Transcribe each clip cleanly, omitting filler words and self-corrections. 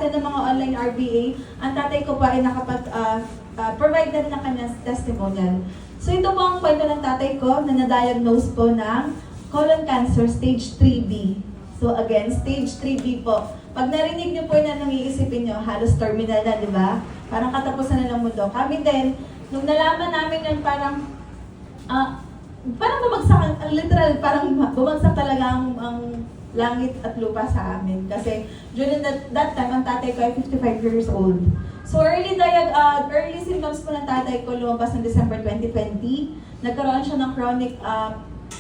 nag-attend ng mga online RBA, ang tatay ko po ay nakapag-provide na rin ng kanyang testimonial. So ito po ang kwento ng tatay ko na na-diagnose po ng colon cancer stage 3B. So again, stage 3B po. Pag narinig niyo po na nangiisipin niyo, halos terminal na, di ba? Parang katapusan na ng mundo. Kami din, nung nalaman namin yun, parang bumagsak, literal, parang bumagsak talaga ang langit at lupa sa amin. Kasi during that time, ang tatay ko ay 55 years old. So early symptoms po ng tatay ko lumabas ng December 2020. Nagkaroon siya ng chronic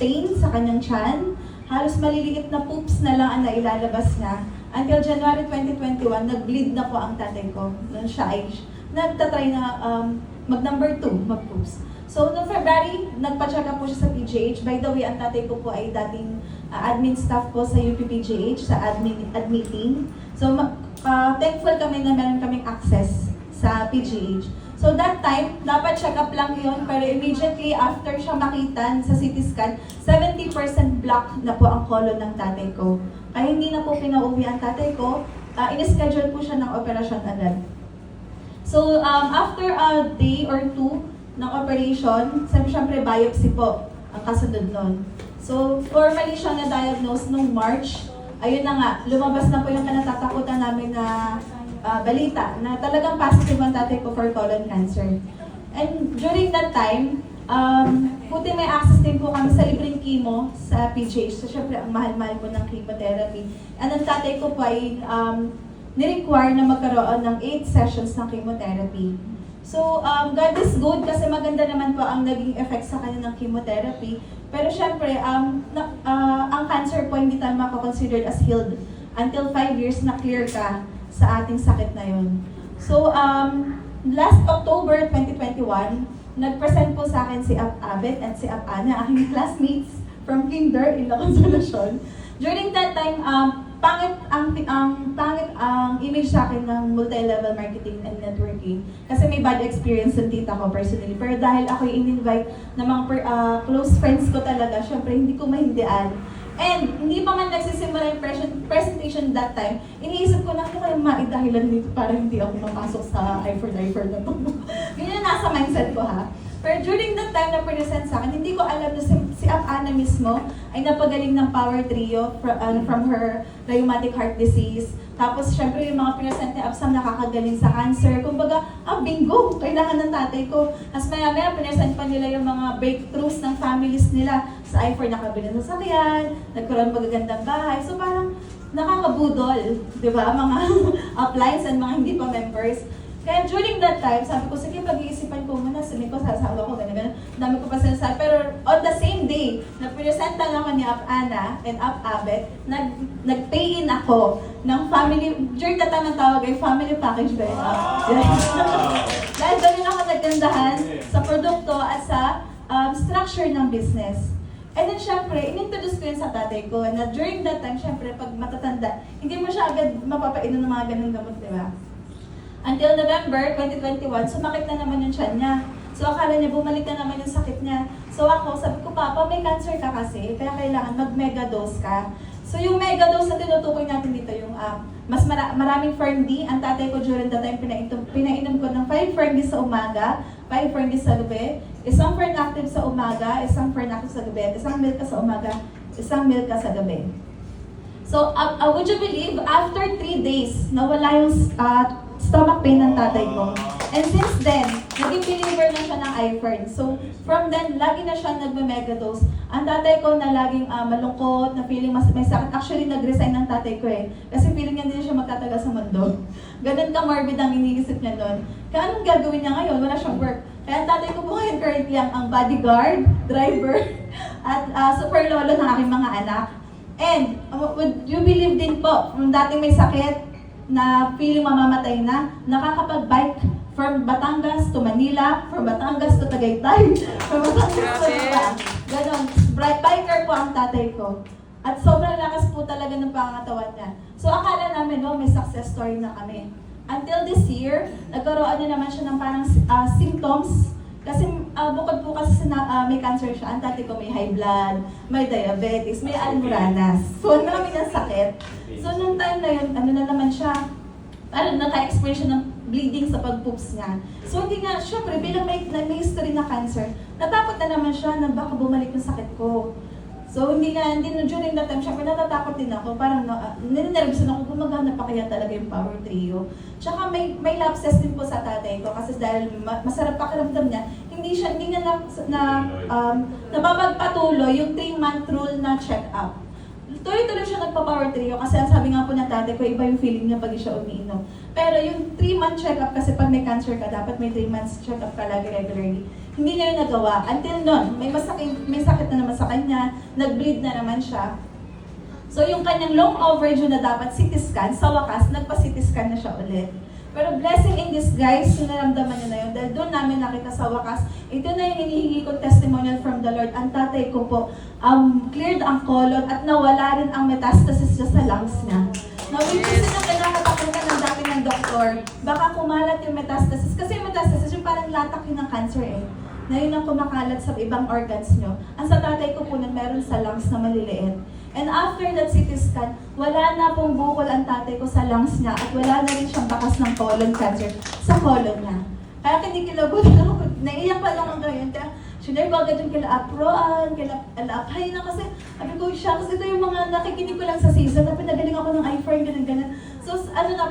pain sa kanyang tiyan. Halos maliliit na poops na lang ang nailalabas niya. Until January 2021, nag-bleed na po ang tatay ko. Noon siya ay nagtatry na mag-number 2, mag-poops. So, noong February, nagpa-check up po siya sa PGH. By the way, ang tatay ko po ay dating admin staff po sa UP-PGH, sa admitting. So, thankful kami na meron kaming access sa PGH. So, that time, dapat check up lang yun, pero immediately after siya makita sa CT scan, 70% block na po ang colon ng tatay ko. Kaya hindi na po pinauwi ang tatay ko, in-schedule po siya ng operasyon agad. So, after a day or two ng operation, siyempre biopsy po ang kasunod nun. So, formally siya na-diagnose noong March. Ayun na nga, lumabas na po yung kinatatakutan namin na balita na talagang positive ang tatay ko for colon cancer. And during that time, buti may access din po kami sa libreng chemo sa PGH. So, syempre, ang mahal-mahal po ng chemotherapy. And ang tatay ko po ay ni-require na magkaroon ng 8 sessions ng chemotherapy. So, God is good kasi maganda naman po ang naging effect sa kanya ng chemotherapy. Pero syempre, ang cancer po hindi tayo makakonsidered as healed until 5 years na clear ka sa ating sakit na yun. So, last October 2021, nag-present po sa akin si Abet and si Ana, aking classmates from Kinder in La Consolacion. During that time, pangit ang image sa akin ng multi-level marketing and networking. Kasi may bad experience ng tita ko personally. Pero dahil ako in-invite ng mga close friends ko talaga, syempre hindi ko mahindian. And hindi pa man nagsisimula yung presentation that time, iniisip ko na ano kayong maidahilan dito para hindi ako mapasok sa eye for na to. Yun yung nasa mindset ko ha. Pero during that time na present sa akin, hindi ko alam na si Ana mismo ay napagaling ng Power Trio from her rheumatic heart disease. Tapos syempre yung mga present ni Absam nakakagaling sa cancer. Kumbaga, bingo! Kailangan ng tatay ko. As maya-maya, present pa nila yung mga breakthroughs ng families nila sa I4 nakabili ng sakyan, nagkaroon magagandang bahay. So parang nakakabudol, di ba? Mga uplines and mga hindi pa members. Kaya during that time, sabi ko, sige, pag-iisipan ko muna, sabi ko, sasawa ko, gano'n. Dami ko pa sinasabi. Pero on the same day, na-presenta lang ako ni Ana and Abet, nag-pay-in ako ng family, during that time ang tawag ay family package ba yun? Dahil doon ako naggandahan sa produkto at sa structure ng business. And then, syempre, in-introduce ko yun sa tatay ko na during that time, syempre, pag matatanda, hindi mo siya agad mapapainom ng mga ganun gamot, di ba? Until November 2021, sumakit na naman yung tiyan niya. So, akala niya, bumalik na naman yung sakit niya. So, ako, sabi ko, Papa, may cancer ka kasi, kaya kailangan mag-megadose ka. So, yung megadose na tinutukoy natin dito, yung maraming Fern-D. Ang tatay ko during that time, pinainom ko ng 5 Fern-D sa umaga, 5 Fern-D sa gabi, isang Fern-Active sa umaga, isang Fern-Active sa gabi, isang Milka sa umaga, isang Milka sa gabi. So, would you believe, after 3 days, nawala yung stomach pain ng tatay ko. And since then, naging believer na siya ng iFern. So, from then, lagi na siya nagme-megadose. Ang tatay ko na laging malungkot, na feeling may sakit. Actually, nag-resign ng tatay ko Kasi feeling niya hindi siya magtatagal sa mundo. Ganun ka-morbid ang iniisip niya doon. Kaya anong gagawin niya ngayon? Wala siyang work. Kaya ang tatay ko po ngayon currently ang bodyguard, driver, at super lolo ng aking mga anak. And, would you believe din po, nung dating may sakit, na feeling mamamatay na, nakakapag-bike from Batangas to Manila, from Batangas to Tagaytay, from Batangas to Manila. Ganon. Biker po ang tatay ko. At sobrang lakas po talaga ng pangatawan niya. So akala namin, may success story na kami. Until this year, nagkaroon na naman siya ng parang symptoms. Kasi bukod po kasi may cancer siya, ang tatay ko may high blood, may diabetes, may almoranas. So, ang marami ng sakit. So, nung time na yun, ano na naman siya, parang naka-experience siya ng bleeding sa pag-poops niya. So hindi nga, syempre, bilang may history na cancer, natakot na naman siya na baka bumalik yung sakit ko. So hindi na during that time, syempre natatakot din ako, parang ninervisan ako, gumagana pa kaya talaga yung Power Trio. Tsaka may lapses din po sa tatay ko kasi dahil masarap pakiramdam niya, hindi niya napapagpatuloy yung 3-month rule na check-up. Tuloy-tuloy siya nagpa-Power Trio kasi ang sabi nga po ng tatay ko, iba yung feeling niya pag siya umiinom. Pero yung 3-month check-up kasi pag may cancer ka, dapat may 3 months check-up ka lagi regularly. Hindi niya yung nagawa. Until nun, may sakit na naman sa kanya, nag-bleed na naman siya. So yung kanyang long overdue na dapat CT scan, sa wakas, nagpa-CT scan na siya ulit. Pero blessing in disguise, yung naramdaman niya na yun. Dahil doon namin nakita sa wakas, ito na yung hinihingi kong testimonial from the Lord. Ang tatay ko po, cleared ang colon at nawala rin ang metastasis niya sa lungs niya. Now, which is yung kinakatakutan ng dati ng doktor, baka kumalat yung metastasis. Kasi yung metastasis, yung parang latak yun ng cancer eh. Na yun ang kumakalat sa ibang organs nyo. Ang sa tatay ko po nun, meron sa lungs na maliliit. And after that CT scan, wala na pong bukol ang tatay ko sa lungs niya at wala na rin siyang bakas ng colon cancer sa colon niya. Kaya kinikilabutan ako, naiiyak pa lang ako ngayon. Kaya sinare ko agad yung kila Aproan, kila Alapay na kasi sabi ko siya, kasi ito yung mga nakikinig ko lang sa season na pinagaling ako ng iFern, ganun. So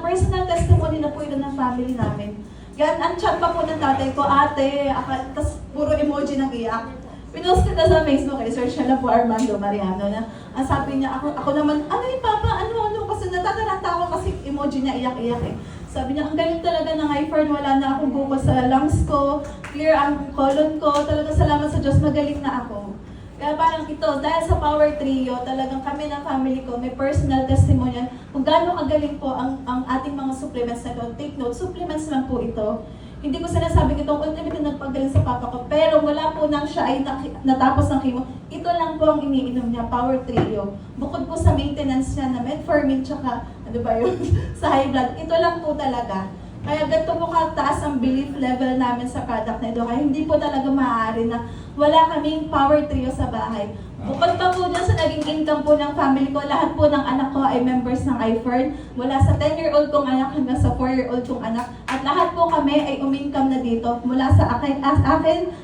personal testimony na po ito ng family namin. Ang chat pa po ng tatay ko, ate, tapos puro emoji ng iyak. Pinost ko na sa Facebook, search na po Armando Mariano na ang sabi niya, ako naman, ano yung papa, ano, kasi natataranta ako kasi emoji niya iyak-iyak eh. Sabi niya, ang galing talaga ng iFern, wala na akong bukol sa lungs ko, clear ang colon ko, talaga salamat sa Diyos, magaling na ako. Kaya parang ito, dahil sa Power Trio, talagang kami ng family ko, may personal testimonial kung gaano kagaling po ang ating mga supplements na ito. Take note, supplements lang po ito. Hindi ko sinasabing itong ultimate na nagpagaling sa papa ko, pero wala po nang siya ay natapos ng chemo. Ito lang po ang iniinom niya, Power Trio. Bukod po sa maintenance niya na metformin, tsaka, ano ba yun, sa high blood, ito lang po talaga. Kaya ganito po kataas ang belief level namin sa product na ito. Kaya hindi po talaga maaari na wala kaming Power Trio sa bahay. Bukod pa po dyan sa naging income po ng family ko, lahat po ng anak ko ay members ng iFern. Mula sa 10-year-old kong anak hanggang sa 4-year-old kong anak. At lahat po kami ay umingkam na dito. Mula sa akin,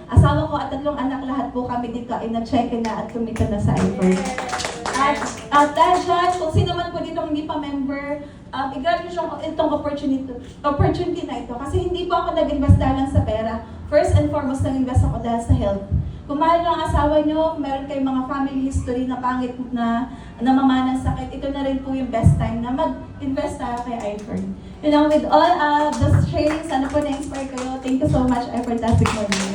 asawa ko at 3 anak, lahat po kami dito ay na-check na at kumita na sa iFern. At dahil dyan, kung sino man po dito hindi pa member, i-grab nyo siyang itong opportunity na ito. Kasi hindi po ako nag-invest dahil lang sa pera. First and foremost, nag-invest ako dahil sa health. Kung mahal nyo ang asawa nyo, meron kayong mga family history na pangit na namamana ng sakit, ito na rin po yung best time na mag-invest tayo kay iFern. With all the sharing, sana po na-inspire kayo. Thank you so much, iFern Tastic Morning.